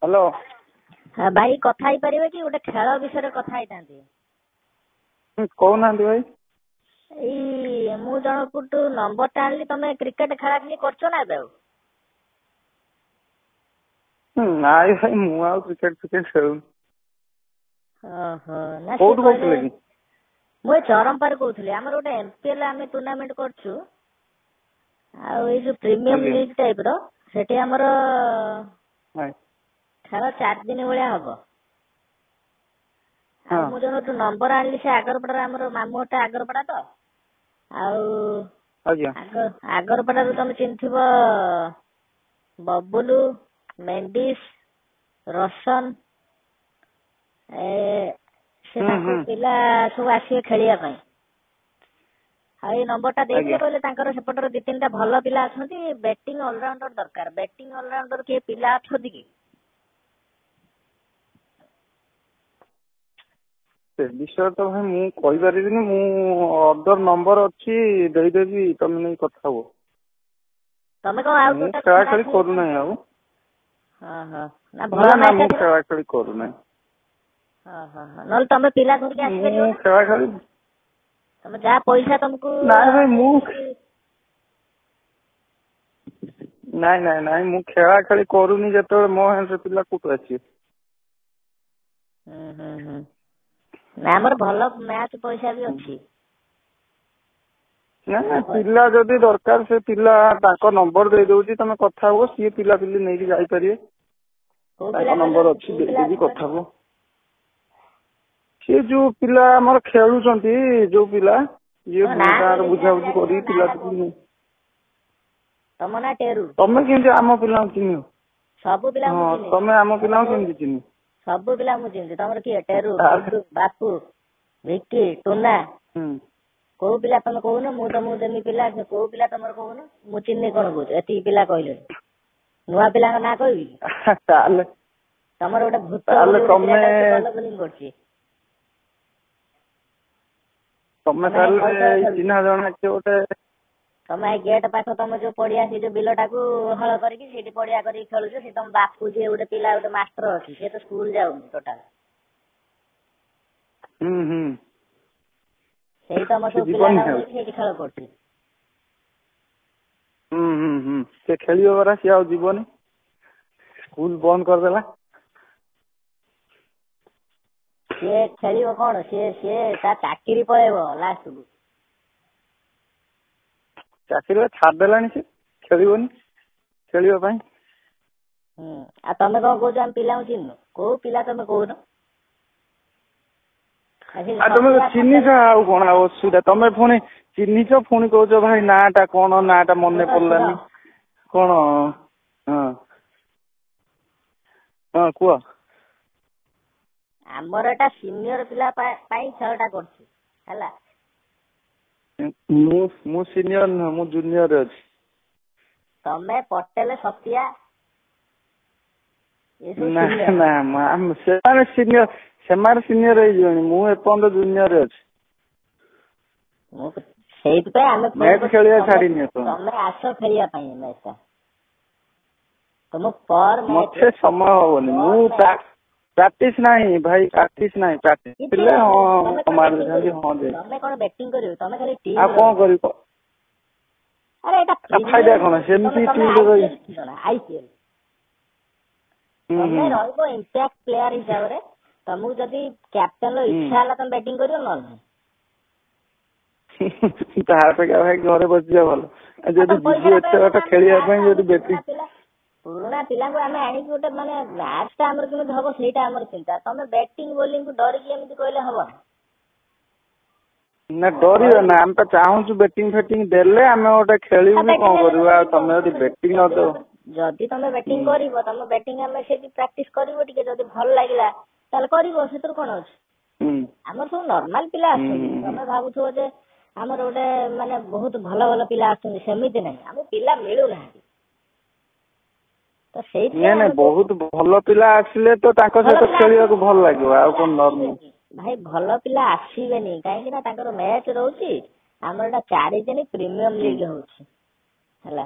Hello भाई कथा ही परिबे कि गोटे खेल विषय कथा होइतांती कहना भाई एई मु जनकुटू नंबर टा आनली तमे क्रिकेट खेला खेली करछो ना बे नाई भाई मु आ क्रिकेट खेलु ओहो ना कोड कहले कि मु चरमपार कहउथली हमर गोटे एमपीएल आमे टूर्नामेंट करछु आ ए जो प्रीमियम लीग टाइप रो सेठी हमर खेल 4 दिन भलिया हबो मु जनकुटू नंबर आनली से आगरपड़ा हमर मामुटा आगरपड़ा तो आगरपड़ा तुम चिन्थिब बबुलू मेंडिस रोशन पिला सब आसिए खेलिया पाई आई नंबर टा देखे कहले तांकर सेपटर दि तीनटा भलो पिला अछंती बैटिंग ऑलराउंडर दरकार बैटिंग ऑलराउंडर के पिला अछंती कि विषय तो भाई मु कहि परिबिनी मु अदर नंबर अछि देई देबी तमे नै कथा हो तमे को आउट खेला खेली करू नै आउ हां हां ना भलो ना मु खेला खेली करू नै हां हां नल तमे पिला धर के आसी परियो मु खेला खेली तमे जा पैसा तुमको ना भाई मु नाई नाई नाई मु खेला खेली करूनी जतले मो हे से पिला कुट अछि ना हमर भलो मैच पैसा भी अछि ना ना पिला जदी दरकार से पिला ताको नंबर दे दोची तमे कथा हो सी पिला पिली नै कि जाई परिए ताको नंबर अछि दे देबी कथा हो से जो पिला हमर खेलु चंती जो पिला ये बुझार बुझा बुझी करी पिला पिली तम ना टेरू तमे केंजे आम पिला चिन्ह सब पिला मु चिन्ह तमे आम पिला केंजे चिन्ह सब पिला मु चिन्ह तमर की टेरू बापू विक्की टोना को पिला तमे कहून मु त मु देमी पिला को पिला तमर कहून मु चिन्ह कोन बुझ एती पिला कहले नुवा पिला ना कहबी ताले तमर गोटे भूत ताले तमे बोलिंग करछि तमे ताले चिन्ह जणा के गोटे तमे गेट पाख तमे जो पड़िया से जो बिलटा को हळ करी कि सेठी पड़िया करी खेलु से तम बापू जे गोटे पिला गोटे मास्टर अछि से तो स्कूल जाउ टोटल सेही तम सब पिला ना सेठी खेल करछि से खेलियो बरा से आ जीवनी स्कूल बंद कर देला से खेलियो कोन से ता चाकरी पळेबो लास्ट को चाकरी छाड़ देलानी से खेलियोनी खेलियो भाई आ तमे को कहू हम पिला चिन्ह को पिला तमे कहू आ तमे चिन्ह छ आ कोन आ सुदा तमे फोन चिन्ह छ फोन कहू भाई नाटा कोन नाटा मने पड़लानी कोन हां हां को हमर एटा सीनियर पिला पाई छटा करछि हला मु सीनियर न मु जूनियर अछि तमे पटेल सतिया ना ना हम सेमार सीनियर है जोनी मु एपंद जूनियर अछि मु सेहित पे हम मैच खेलिया छाड़ी ने तो तमे आसो खेलिया पाई मैच तम पर मते समय होनी मु प्रैक्टिस नहीं भाई प्रैक्टिस नहीं प्रैक्टिस पिले हां हमार जल्दी हां दे तमे कोन बैटिंग करियो तमे खाली टीम आ कोन करी अरे एटा फायदा कोन सेमती टीम रे आईपीएल तमे रहबो इंपैक्ट प्लेयर हिसाब रे तमु जदी कैप्टन लो इच्छा हला तम बैटिंग करियो न तार पे क्या भाई घरे बस जा भलो जदी जीजू एते बात खेलिया पई जदी बैटिंग पुराना पिला को आमे आनी गोटे माने मैच ता हमर केमे हबो सेटा हमर चिंता तमे बैटिंग बॉलिंग को डर के एमति कहले हबो ना डरी ना हम त चाहू छु बैटिंग फेटिंग देले हमें ओटे खेलिबो कोन करबा तमे जदी बैटिंग न दो जदी तमे बैटिंग करिवो तमे बैटिंग हमें सेठी प्रैक्टिस करिवो टिके जदी भल लागिला ताल करिवो सेतर कोन अछि हमर सब नॉर्मल पिला अछि तमे भाबु छो जे हमर ओटे माने बहुत भलो भलो पिला अछि सेमिति नै हम पिला मिलु ना तो सेठी नै बहुत भलो पिला आछले तो ताको से तो खेलिया को भल लागियो आ कोन नॉर्मल भाई भलो पिला आसीबेनी काहे कि ना ताकर मैच रहउची हमरटा 4 दिन प्रीमियम लीग होउची हला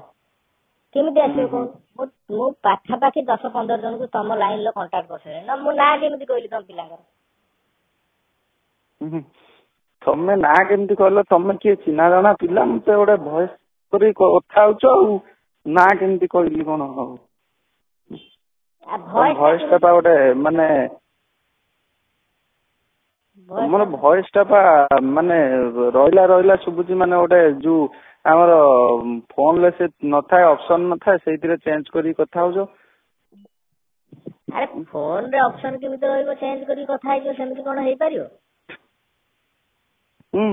କେମିତି ଆସିବ କହୁନ? ମୁଁ ପାଖାପାଖି 10-15 ଜଣଙ୍କୁ ତମ ଲାଇନ ର କଣ୍ଟାକ୍ଟ କରିସାରିଲି ନା, ମୁଁ ନାଁ କେମିତି କହିଲି ତମ ପିଲାଙ୍କର? ତମେ ନା କେମିତି କହିଲ? ତମେ କିଏ ଚିହ୍ନା ଜଣା ପିଲା? ମତେ ଗୋଟେ ଭଏସ କରି କଥା ହଉଛ ଆଉ ନା କେମିତି କହିଲି କଣ ହବ? ଭଏସ ଟା ପା ଗୋଟେ ମାନେ ତମର ଭଏସ ଟା ପା ମାନେ ରହିଲା ଶୁଭୁଛି, ମାନେ ଗୋଟେ ଯୋଉ ଆମର ଫୋନ ରେ ସେ ନଥାଏ, ଅପସନ ନଥାଏ, ସେଇଥିରେ ଚେଞ୍ଜ କରିକି କଥା ହଉଛ। ଆରେ ଫୋନ ରେ ଅପସନ କେମିତି ରହିବ? ଚେଞ୍ଜ କରିକି କଥା ହେଇଯିବ, ସେମିତି କଣ ହେଇପାରିବ?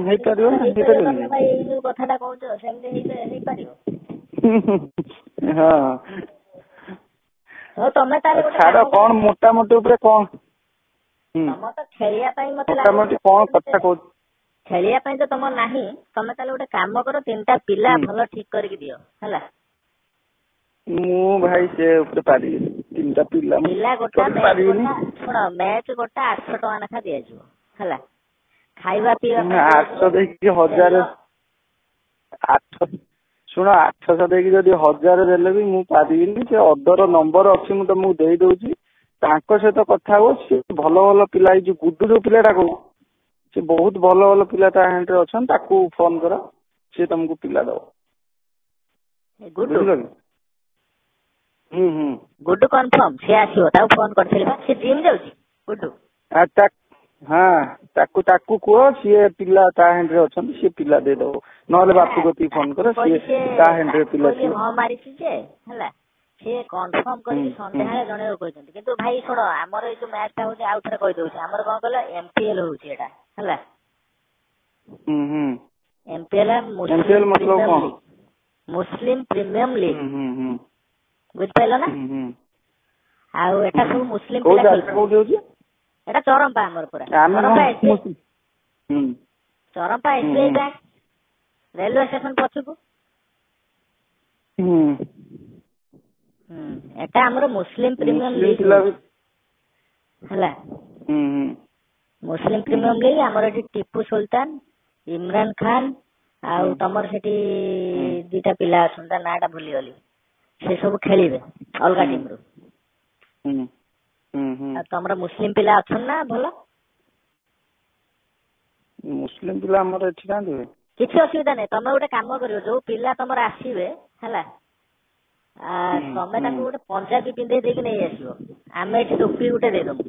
ହେଇପାରିବ ନା, ହେଇପାରିବନି? ଏଇ ଯୋଉ କଥାଟା କହୁଛ ସେମିତି ହେଇପାରିବ? ହଁ ତମେ ତାହେଲେ ଗୋଟେ ଛାଡ, କଣ ମୋଟାମୋଟି ଉପରେ କଣ ତମ ତ ଖେଳିବା ପାଇଁ ମତେ ମୋଟାମୋଟି କଣ କଥା କହୁଛ? ଖେଳିବା ପାଇଁ ତ ତମର ନାହିଁ। ତମେ ତାହେଲେ ଗୋଟେ କାମ କର, 3ଟା ପିଲା ଭଲ ଠିକ କରିକି ଦିଅ ହେଲା। ମୁଁ ଭାଇ ସେ ଉପରେ ପାରିବିନି। 3ଟା ପିଲା ଗୋଟା ଶୁଣ, ମ୍ୟାଚ ଗୋଟା 800 ଟଙ୍କା ଲେଖା ଦିଆଯିବ ହେଲା। ଖାଇବା ପିଇବା 800 ଦେଇକି 1000, ଶୁଣ 800 ଦେଇକି ଯଦି 1000 ଦେଲେ ବି ମୁଁ ପାରିବିନି। ସେ ଅଦର ନମ୍ବର ଅଛି, ମୁଁ ତମକୁ ଦେଇ ଦଉଛି, ତାଙ୍କ ସହିତ କଥା ହୁଅ। ସେ ଭଲ ଭଲ ପିଲା, ଏଇ ଯୋଉ ଗୁଡୁ ଯୋଉ ପିଲାଟା କହୁ, ସେ ବହୁତ ଭଲ ଭଲ ପିଲା ତା ହ୍ୟାଣ୍ଡରେ ଅଛନ୍ତି, ତାକୁ ଫୋନ କର, ସେ ତମକୁ ପିଲା ଦବ। ବୁଝିଲ କି? ଗୁଡୁ କନଫର୍ମ ସେ ଆସିବ? ତାକୁ ଫୋନ କରିଥିଲି ବା, ସେ ଜିମ୍ ଯାଉଛି ଗୁଡୁ। ତାକୁ କୁହ, ସିଏ ପିଲା ତା ହ୍ୟାଣ୍ଡରେ ଅଛନ୍ତି, ସିଏ ପିଲା ଦେଇଦବ। ନହେଲେ ବାପୁ କତିକି ଫୋନ କର, ସିଏ ତା ହ୍ୟାଣ୍ଡରେ ପିଲା ଥିବ। ହଁ ମାରିଛି ଯେ ହେଲା, ସିଏ କନଫର୍ମ କରିକି ସନ୍ଧ୍ୟାବେଳେ ଜଣେଇବାକୁ କହିଛନ୍ତି। କିନ୍ତୁ ଭାଇ ଶୁଣ, ଆମର ଏଇ ଯୋଉ ମ୍ୟାଚ ଟା ହଉଛି, ଆଉ ଥରେ କହିଦଉଛି, ଆମର କଣ କହିଲ MPL ହଉଛି ଏଇଟା ହେଲା। MPL ମୁସଲିମ ପ୍ରିମିୟମ ଲିଗ, ବୁଝିପାରିଲ ନା? ଆଉ ଏଟା ସବୁ ମୁସଲିମ ପିଲା ଖେଳୁଛନ୍ତି। ଏଟା ଚରମ୍ପା, ଆମର ପୁରା Charampa SBI bank railway station ପଛକୁ। ଏଟା ଆମର ମୁସଲିମ ପ୍ରିମିୟମ ଲିଗ ହେଲା। ମୁସଲିମ ପ୍ରିମିୟମ ଲିଗ ଆମର ଏଠି ଟିପୁ ସୁଲତାନ, ଇମରାନ ଖାନ, ଆଉ ତମର ସେଠି 2ଟା ପିଲା ଅଛନ୍ତି, ତା ନାଁ ଟା ଭୁଲିଗଲି। ସେ ସବୁ ଖେଳିବେ ଅଲଗା ଟିମ ରୁ। ଆଉ ତମର ମୁସଲିମ ପିଲା ଅଛନ୍ତି ନା ଭଲ? ମୁସଲିମ ପିଲା ଆମର ଏଠି ନାହାନ୍ତି। କିଛି ଅସୁବିଧା ନାହିଁ। ତମେ ଗୋଟେ କାମ କରିବ, ଯୋଉ ପିଲା ତମର ଆସିବେ ହେଲା, ତମେ ତାକୁ ଗୋଟେ ପଞ୍ଜାବୀ ପିନ୍ଧେଇ ଦେଇକି ନେଇ ଆସିବ। ଆମେ ଏଠି ଟୋପି ଗୋଟେ ଦେଇଦବୁ।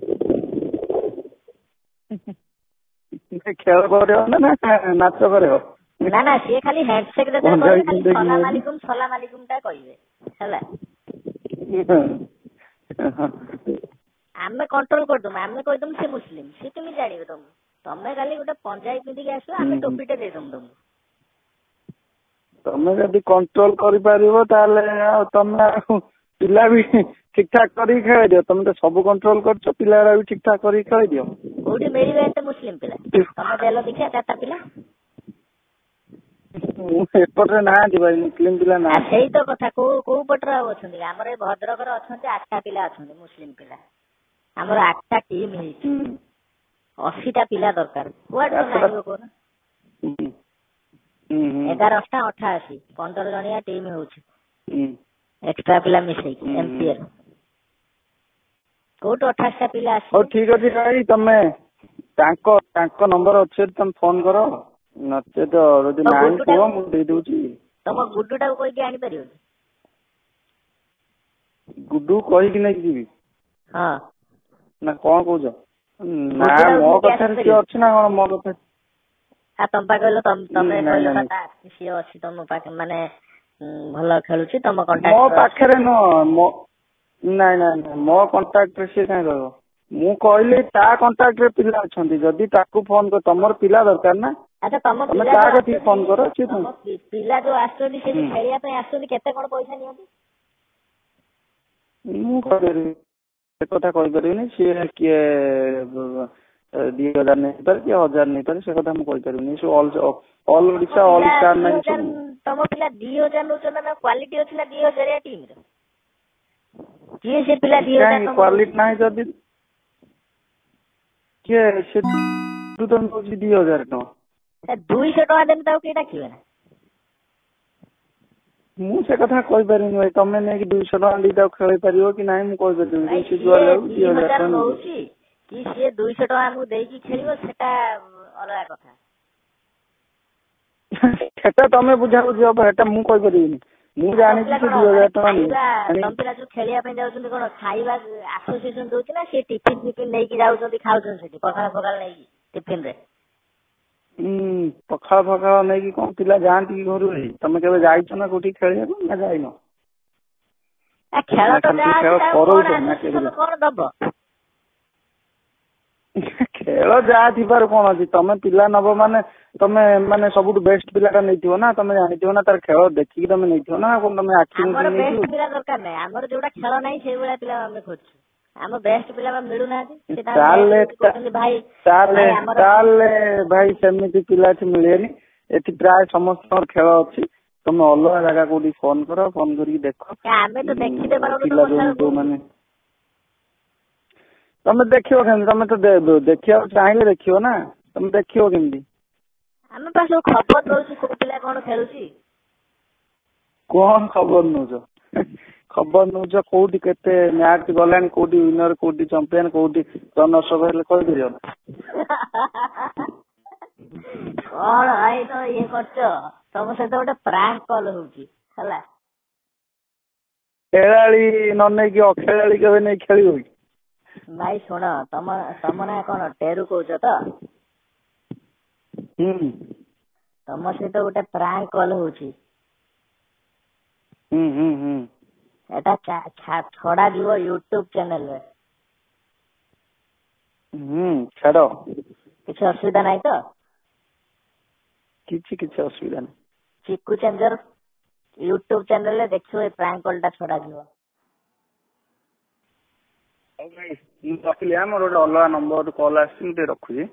ଖେଳ କରିବ ନା ନାଚ କରିବ? ନା ସିଏ ଖାଲି ହ୍ୟାଣ୍ଡସେକ ଦେବେ, ଖାଲି ସଲାମ ଆଲିକୁମ ଟା କହିବେ ହେଲା। ଆମେ କଣ୍ଟ୍ରୋଲ କରିଦବୁ, ଆମେ କହିଦବୁ ସେ ମୁସଲିମ, ସିଏ କେମିତି ଜାଣିବେ ତମକୁ? ତମେ ଖାଲି ଗୋଟେ ପଞ୍ଜାବୀ ପିନ୍ଧିକି ଆସିବ, ଆମେ ଟୋପିଟେ ଦେଇଦବୁ ତମକୁ। ତମେ ଯଦି କଣ୍ଟ୍ରୋଲ କରିପାରିବ ତାହେଲେ ଆଉ ତମେ ପିଲା ବି ଠିକ ଠାକ କରିକି ଖେଳେଇ ଦିଅ। ତମେ ତ ସବୁ କଣ୍ଟ୍ରୋଲ କରୁଛ, ପିଲା ବି ଠିକ ଠାକ କରିକି ଖେଳେଇ ଦିଅ। କୋଉଠି ମିଳିବେ ଏତେ ମୁସଲିମ ପିଲା? ତମେ ଦେଲ ଦେଖିଆ 4ଟା ପିଲା। ମୁଁ ଏପଟରେ ନାହାନ୍ତି ଭାଇ, ମୁସଲିମ ପିଲା ନାହାନ୍ତି। ସେଇ ତ କଥା, କୋଉ ପଟରେ ଆଉ ଅଛନ୍ତି? ଆମର ଏଇ ଭଦ୍ରକରେ ଅଛନ୍ତି 8ଟା ପିଲା ଅଛନ୍ତି ମୁସଲିମ ପିଲା। ଆମର 8ଟା ଟିମ୍ ହେଇଛି, 80ଟା ପିଲା ଦରକାର। କୁଆଡେ ତମେ ଆଣିବ କହୁନ? 11 × 88, 15 ଜଣିଆ ଟିମ୍ ହଉଛି, ଏକ୍ସଟ୍ରା ପିଲା ମିଶେଇକି MPL। କୋଉଠୁ 28ଟା ପିଲା ଆସିବ? ହଉ ଠିକ ଅଛି ଭାଇ, ତମେ ତାଙ୍କ ନମ୍ବର ଅଛି, ତମେ ଫୋନ କର, ନଚେତ ଯଦି ନାହିଁ କୁହ, ମୁଁ ଦେଇଦଉଛି। ତମ ଗୁଡୁଟାକୁ କହିକି ଆଣିପାରିବନି? ଗୁଡୁ କହିକି ନେଇକି ଯିବି? ହଁ ନା କଣ କହୁଛ? ନା ମୋ କଥାରେ ସିଏ ଅଛି ନା କଣ? ମୋ କଥା ତମ ପାଖେ କହିଲ, ତମେ କହିଲ ସିଏ ଅଛି ତମ ପାଖେ, ମାନେ ଭଲ ଖେଳୁଛି ତମ କଣ୍ଟାକ୍ଟ? ମୋ ପାଖରେ ନୁହଁ, ନାଇଁ ମୋ କଣ୍ଟାକ୍ଟରେ ସିଏ କାହିଁ ରହିବ? ମୁଁ କହିଲି ତା କଣ୍ଟାକ୍ଟରେ ପିଲା ଅଛନ୍ତି, ଯଦି ତାକୁ ଫୋନ କର, ତମର ପିଲା ଦରକାର ନା। ଆଚ୍ଛା, ତମେ ତା କତିକି ଫୋନ କର। ପିଲା ଯୋଉ ଆସୁଛନ୍ତି ସେଠି ଖେଳିବା ପାଇଁ ଆସୁଛନ୍ତି, କେତେ କଣ ପଇସା ନିଅନ୍ତି? ମୁଁ କହିପାରିବି, ସେ କଥା କହିପାରିବିନି। ସିଏ କିଏ 2000 ନେଇପାରେ, କିଏ 1000 ନେଇପାରେ, ସେ କଥା ମୁଁ କହିପାରିବିନି। ସବୁ ଅଲ ଓଡିଶା ଅଲ ଷ୍ଟାର ନାହିଁ। ତମ ପିଲା 2000 ନଉଛନ୍ତି ନା? କ୍ୱାଲିଟି ଅଛି ନା 2000 ଟିମର? କିଏ ସେ ପିଲା 2000? କ୍ୱାଲିଟି ନାହିଁ ଯଦି କିଏ ସେ ନଉଛି 2000 ଟଙ୍କା। 200 ଟଙ୍କା ଦେଲେ ତାକୁ କିଏ ଡାକିବେ ନା? ମୁଁ ସେ କଥା କହିପାରିବିନି ଭାଇ, ତମେ ନେଇକି 200 ଟଙ୍କା ଦେଇକି ଖେଳେଇ ପାରିବ କି ନାହିଁ ମୁଁ କହିପାରିବିନି। ସେ ଯୁଆଡେ ଯାଉ 2000 ଟଙ୍କା ନଉଛି କି ସିଏ 200 ଟଙ୍କା ଆମକୁ ଦେଇକି ଖେଳିବ ସେଟା ଅଲଗା କଥା। ସେଟା ତମେ ବୁଝାବୁଝି ହବ, ସେଟା ମୁଁ କହିପାରିବିନି। ମୁଁ ଜାଣିଛି ସେ 2000 ଟଙ୍କା ତମ ପିଲା ଯୋଉ ଖେଳିବା ପାଇଁ ଯାଉଛନ୍ତି କଣ ଖାଇବା ଆସୋସିଏସନ ଦଉଛି ନା ସେ ଟିଫିନ ଫିଫିନ ନେଇକି ଯାଉଛନ୍ତି ଖାଉଛନ୍ତି ସେଠି ପଖାଳ ଫଖାଳ ନେଇକି ଟିଫିନ ରେ? ପଖାଳ ଫଖାଳ ନେଇକି କଣ ପିଲା ଯାଆନ୍ତି କି ଘରୁ? ଭାଇ ତମେ କେବେ ଯାଇଛ ନା କୋଉଠି ଖେଳିବାକୁ ନା ଯାଇନ? ଖେଳ ତ କଣ ଦବ? ଖେଳ ଯାହା ଥିବାରୁ କଣ ଅଛି, ତମେ ପିଲା ନବ ମାନେ ତମେ ମାନେ ସବୁଠୁ ବେଷ୍ଟ ପିଲାଟା ନେଇଥିବ ନା, ତମେ ଜାଣିଥିବ ନା ତାର ଖେଳ ଦେଖିକି ତମେ ନେଇଥିବ ନା, କଣ ତମେ ଆଖି ଆମର ବେଷ୍ଟ ପିଲା ଦରକାର ନାହିଁ, ଆମର ଯୋଉଟା ଖେଳ ନାହିଁ ସେଇଭଳିଆ ପିଲା ଆମେ ଖୋଜୁଛୁ। ଆମ ବେଷ୍ଟ ପିଲା ମିଳୁନାହାନ୍ତି। ତାହେଲେ ଭାଇ ସେମିତି ପିଲା ଏଠି ମିଳିବେନି। ଏଠି ପ୍ରାୟ ସମସ୍ତଙ୍କର ଖେଳ ଅଛି, ତମେ ଅଲଗା ଜାଗା କୋଉଠି ଫୋନ କର, ଫୋନ କରିକି ଦେଖ। ଆମେ ତ ପିଲା ଯୋଉମାନେ ତମେ ଦେଖିବ କେମିତି? ତମେ ତ ଦେଖିବାକୁ ଚାହିଁଲେ ଦେଖିବ ନା, ତମେ ଦେଖିବ କେମିତି? ଆମେ ପା ସବୁ ଖବର ଦଉଛୁ କୋଉ ପିଲା କଣ ଖେଳୁଛି। କଣ ଖବର ନଉଛ? ଖବର ନଉଛ କୋଉଠି କେତେ ମ୍ୟାଚ୍ ଗଲାଣି, କୋଉଠି ୱିନର, କୋଉଠି ଚମ୍ପିୟନ, କୋଉଠି ରନର୍ସ ଅପ୍ ହେଲେ କହିପାରିବ ନା? କଣ ଭାଇ ତ ଇଏ କରୁଛ? ତମ ସହିତ ଗୋଟେ ପ୍ରାଙ୍କ କଲ ହଉଛି ହେଲା। ଖେଳାଳି ନ ନେଇକି ଅଖେଳାଳି କେବେ ନେଇ ଖେଳିବ କି? ଭାଇ ଶୁଣ, ତମ ନା କଣ ଟେରୁ କହୁଛ ତ? ତମ ସହିତ ଗୋଟେ ପ୍ରାଙ୍କ କଲ ହଉଛି। ଏଟା ଛଡା ଯିବ ୟୁଟ୍ୟୁବ ଚ୍ୟାନେଲରେ। ଛାଡ, କିଛି ଅସୁବିଧା ନାହିଁ ତ? କିଛି ଅସୁବିଧା ନାହିଁ। ଚିକୁ ଚେଞ୍ଜର ୟୁଟ୍ୟୁବ ଚ୍ୟାନେଲରେ ଦେଖିବ ଏ ପ୍ରାଙ୍କ କଲ ଟା ଛଡା ଯିବ। ହଉ ଭାଇ ମୁଁ ରଖିଲି, ମୋର ଗୋଟେ ଅଲଗା ନମ୍ବର କଲ୍ ଆସିଛି, ମୁଁ ଟିକେ ରଖୁଛି।